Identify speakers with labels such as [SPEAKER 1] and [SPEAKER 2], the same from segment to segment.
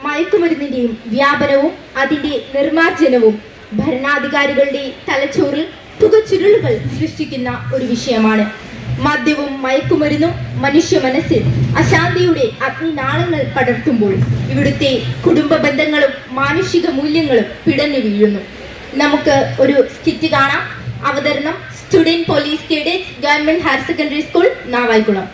[SPEAKER 1] മയക്കുമരുന്നിന്റെയും വ്യാപനവും അതിന്റെ നിർമ്മാർജ്ജനവും ഭരണാധികാരികളുടെ തലച്ചോറിൽ പുകച്ചുരുളുകൾ സൃഷ്ടിക്കുന്ന ഒരു വിഷയമാണ്. മദ്യവും മയക്കുമരുന്നും മനുഷ്യ മനസ്സിൽ അശാന്തിയുടെ അഗ്നിനാളങ്ങൾ പടർത്തുമ്പോൾ ഇവിടുത്തെ കുടുംബ ബന്ധങ്ങളും മാനുഷിക മൂല്യങ്ങളും പിടഞ്ഞു വീഴുന്നു. നമുക്ക് ഒരു സ്കിറ്റ് കാണാം. അവതരണം student police cadets government higher secondary school Navaikulam.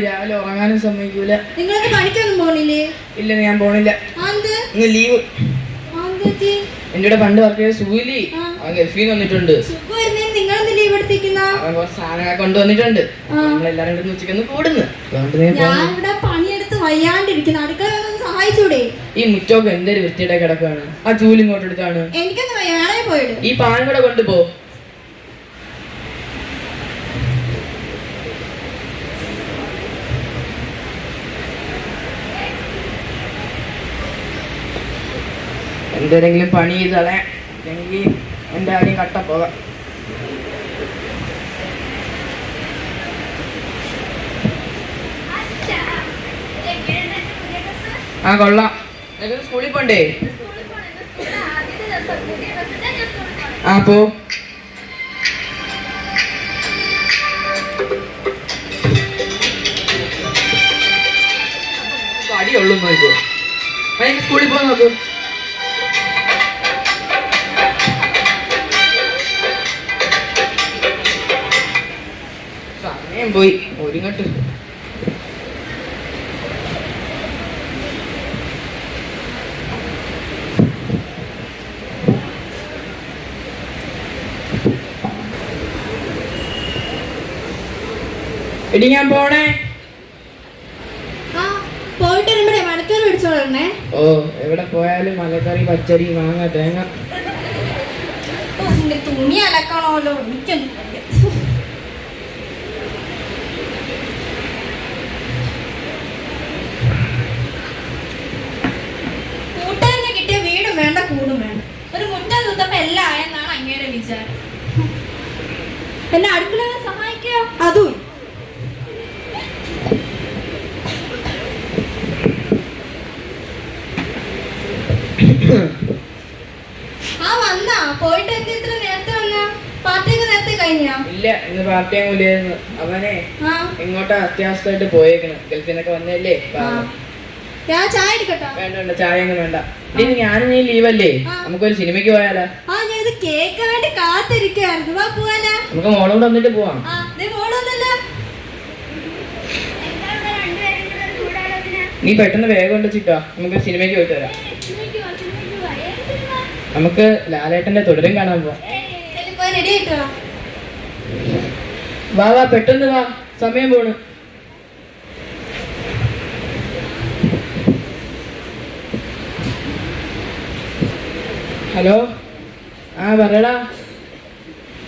[SPEAKER 2] രാവിലെ ഉറങ്ങാനും സമ്മതിക്കൂല.
[SPEAKER 3] നിങ്ങൾക്ക് പണിക്കൊന്നും പോണില്ലേ?
[SPEAKER 2] ഇല്ല, ഞാൻ പോണില്ല. ഇന്ന് ലീവ്. എന്റെ പണ്ട് വർക്ക് ചെയ്ത സൂലി അവൻ ഗൾഫിൽ നിന്ന് വന്നിട്ടുണ്ട്. സാധനങ്ങൾ കൊണ്ടുവന്നിട്ടുണ്ട്. നമ്മളെല്ലാരും കൂടെ ഉച്ചയ്ക്കൊന്ന് കൂടുന്നു.
[SPEAKER 3] പണിയെടുത്ത് വയ്യാണ്ടിരിക്കുന്നു. അടുക്കള സഹായിച്ചൂടെ?
[SPEAKER 2] ഈ മുറ്റമൊക്കെ എന്തൊരു വൃത്തിയുടെ കിടക്കാണ്. ആ ചൂല് ഇങ്ങോട്ട് എടുത്താണ്.
[SPEAKER 3] എനിക്കൊന്ന് വയ്യാതെ പോയിട്ട്
[SPEAKER 2] ഈ പാൻ കൂടെ കൊണ്ടുപോ. എന്തെങ്കിലും പണി ചെയ്തളെ, അല്ലെങ്കിൽ എൻ്റെ കാര്യം കട്ടപ്പോകാം. ആ കൊള്ളാം. നിനക്ക് സ്കൂളിൽ പോണ്ടേ? ആ പോ. അടിയുള്ളൂ നോക്കൂ. എനിക്ക് സ്കൂളിൽ പോകാൻ നോക്കൂ. സമയം പോയി. ഒരുങ്ങട്ട് എടി ഞാൻ പോണേ.
[SPEAKER 3] പോയിട്ട് മലക്കറി പിടിച്ചോളണേ.
[SPEAKER 2] ഓ, എവിടെ പോയാലും മലക്കറി, പച്ചരി, മാങ്ങ, തേങ്ങ.
[SPEAKER 3] തുണി അലക്കണമല്ലോ. കൂട്ടുകാരനെ കിട്ടിയ വീടും വേണ്ട, കൂടും വേണ്ട. ഒരു മുറ്റം തൂത്തപ്പോ എല്ലാം ആയെന്നാണ് അങ്ങേരെ വിചാരം. എന്നെ അടുക്കള സഹായിക്കുക അതും. പോയിട്ട് ഇത്ര നേരത്തെ വന്ന? പാർട്ടിയൊക്കെ നേരത്തെ കഴിഞ്ഞാ?
[SPEAKER 2] ഇല്ല, ഇന്ന് പാർട്ടി അങ്ങ്. അവനെ എങ്ങോട്ടാ അത്യാവശ്യമായിട്ട് പോയേക്കണ്. ഗൾഫിൽ നിന്നൊക്കെ വന്നല്ലേ.
[SPEAKER 3] ഞാൻ ചായ എടുക്കട്ടാ?
[SPEAKER 2] വേണ്ട വേണ്ട, ചായ ഒന്നും വേണ്ട. ഞാനും നീ ലീവല്ലേ, നമുക്കൊരു സിനിമയ്ക്ക് പോയാലോ?
[SPEAKER 3] ഞാൻ ഇത് കേൾക്കാൻ വേണ്ടി കാത്തിരിക്കായിരുന്നു. വാ പോവാനാ?
[SPEAKER 2] നമുക്ക് മോളോട് വന്നിട്ട് പോവാം. നീ പെട്ടെന്ന് വേഗം കൊണ്ട് ചിക്കാ, നമുക്ക് സിനിമയ്ക്ക് പോയിട്ട് വരാം. നമുക്ക് ലാലേട്ടന്റെ തുടരും കാണാൻ പോവാം. വാ വാ, പെട്ടെന്ന് വാ, സമയം പോണു. ഹലോ, ആ പറയടാ.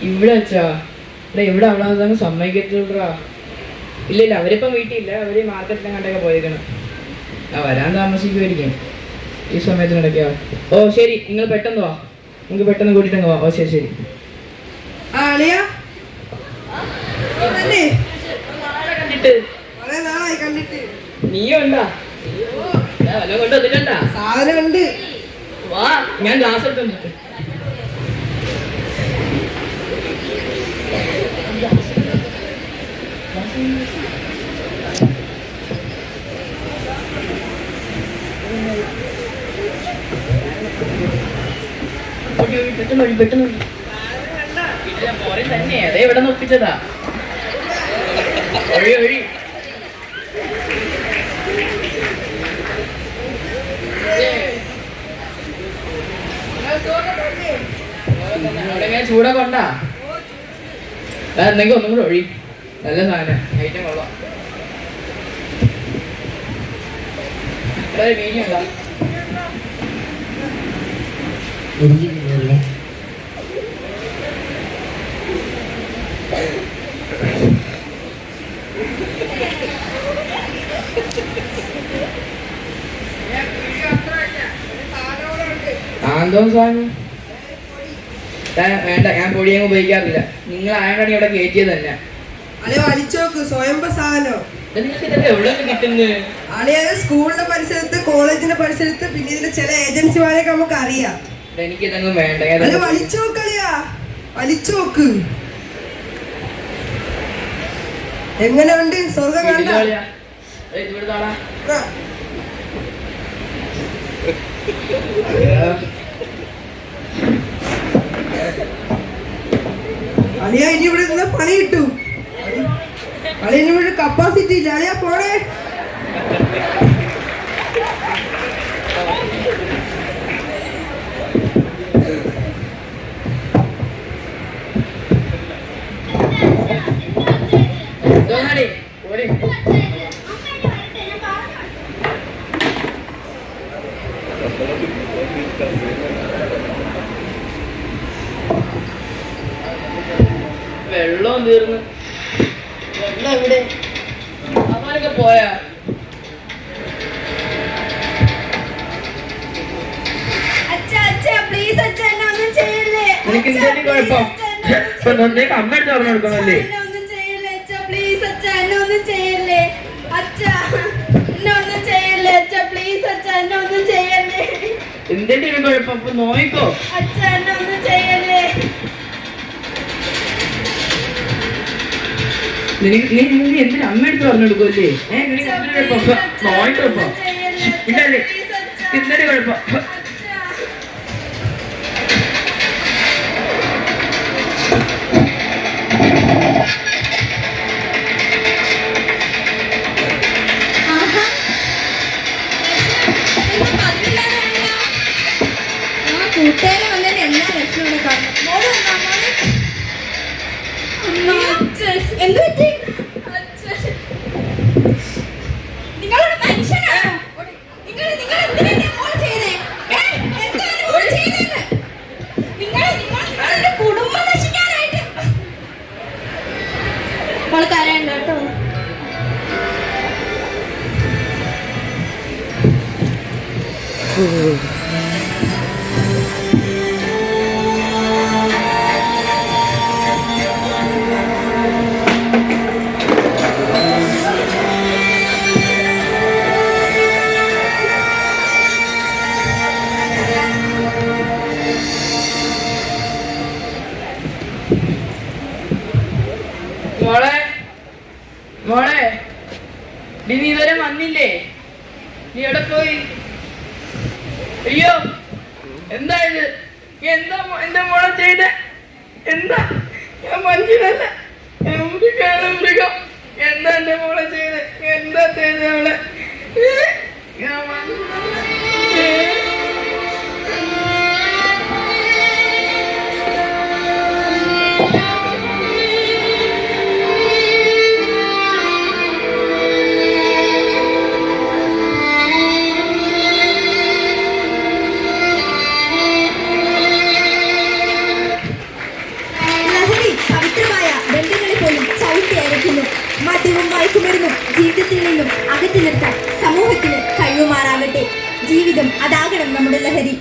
[SPEAKER 2] ഇവിടെ വെച്ചാ? ഇവിടെ അവളെ സമ്മതിക്കത്തില്ലടാ. ഇല്ല ഇല്ല, അവരിപ്പം വീട്ടിലില്ല. അവര് മാർക്കറ്റിലും കണ്ടൊക്കെ പോയേക്കണം. വരാൻ താമസിക്കുമായിരിക്കും ഈ സമയത്തിനിടയ്ക്കാ. ഓ ശരി, നിങ്ങൾ പെട്ടെന്ന് വാ, നിങ്ങൾക്ക് പെട്ടെന്ന് കൂട്ടിട്ടങ്ങ് വാ. ഓ ശരി ശരി. കണ്ടിട്ട് നീയോ ഉണ്ടാ? വല്ല കൊണ്ട് വന്നിട്ടുണ്ടാ? സാധനമുണ്ട്. വാ, ഞാൻ ഗ്ലാസ് എടുത്തിട്ട്. പെട്ടെന്ന് തന്നെ അതേ ഇവിടെ ഒപ്പിച്ചതാ. ഒഴി ഒഴി. അവിടെ ഇങ്ങനെ ചൂടൊക്കെ ഉണ്ടാ എന്തെങ്കിലും ഒന്നും കൂടെ ഒഴി. നല്ല സാധനം, ഐറ്റം കൊള്ളാം. ഇവിടെ വീഡിയോ ഉണ്ടോ? എന്തോ സാധനം വേണ്ട, ഞാൻ പൊടിയങ്ങ് ഉപയോഗിക്കാറില്ല. നിങ്ങൾ ആയതാണ് ഇവിടെ കയറ്റിയത് തന്നെ.
[SPEAKER 4] അല്ലെ വലിച്ചോക്ക് സ്വയംഭ സാധനം.
[SPEAKER 2] നിങ്ങൾക്ക് ഇതൊക്കെ എവിടെ നിന്ന് കിട്ടുന്നത്?
[SPEAKER 4] അളിയത് സ്കൂളിന്റെ പരിസരത്ത്, കോളേജിന്റെ പരിസരത്ത്, പിന്നെ ഇതിന്റെ ചില ഏജൻസിമാരെയൊക്കെ നമുക്ക് അറിയാം.
[SPEAKER 2] എനിക്കിതൊന്നും വേണ്ട.
[SPEAKER 4] അല്ലെ വലിച്ചോക്കളിയാ, വലിച്ചോക്ക്. എങ്ങനെ ഉണ്ട് സ്വർഗം കണ്ട? അളിയാ ഇനി ഇവിടെ നിന്ന് പണി കിട്ടും. അളിയ ഇനി ഇവിടെ കപ്പാസിറ്റി ഇല്ല. അളിയാ പോണേ.
[SPEAKER 2] വെള്ളം തീർന്ന്. വെള്ളം എവിടെ? അവരൊക്കെ പോയാ? എനിക്ക് എന്തെങ്കിലും കുഴപ്പം? അമ്മ എടുത്ത് പറഞ്ഞു കൊടുക്കണല്ലേ? എന്തെങ്കിലും കുഴപ്പം? അപ്പൊ നോയിക്കോ. നീ എന്തിനാ അമ്മ എടുത്ത് പറഞ്ഞു കൊടുക്കുമല്ലേ? നിനക്ക് എന്തൊരു കുഴപ്പം? നോയിക്കോപ്പോ. ഇല്ലല്ലേ എന്തൊരു കുഴപ്പം?
[SPEAKER 3] കൂട്ടുകാരെ വന്നതിന് എല്ലാ ലക്ഷണവും കാണും. എന്ത് പറ്റി? നിങ്ങളൊരു മനുഷ്യനാണോ? നിങ്ങൾ എന്തിനാ മോൾ ചെയ്തേ? എന്താണ് മോൾ ചെയ്തത്? നിങ്ങളുടെ കുടുംബം നശിക്കാനായിട്ട്. മോൾ കരയണ്ട കേട്ടോ.
[SPEAKER 2] മോളെ മോളെ നീ ഇതുവരെ വന്നില്ലേ? നീ എവിടെ പോയി? അയ്യോ എന്താ ഇത്? എന്താ എന്റെ മോളെ ചെയ്ത? എന്താ? ഞാൻ മനുഷ്യനല്ല, മൃഗം മൃഗം. എന്താ എന്റെ മോളെ ചെയ്ത്? എന്താ ചെയ്ത അവളെ? ഞാൻ
[SPEAKER 1] മദ്യവും മയക്കുമരുന്നും ജീവിതത്തിൽ നിന്നും അകറ്റി നിർത്താൻ സമൂഹത്തിന് കഴിയുമാറാകട്ടെ. ജീവിതം അതാകണം നമ്മുടെ ലഹരി.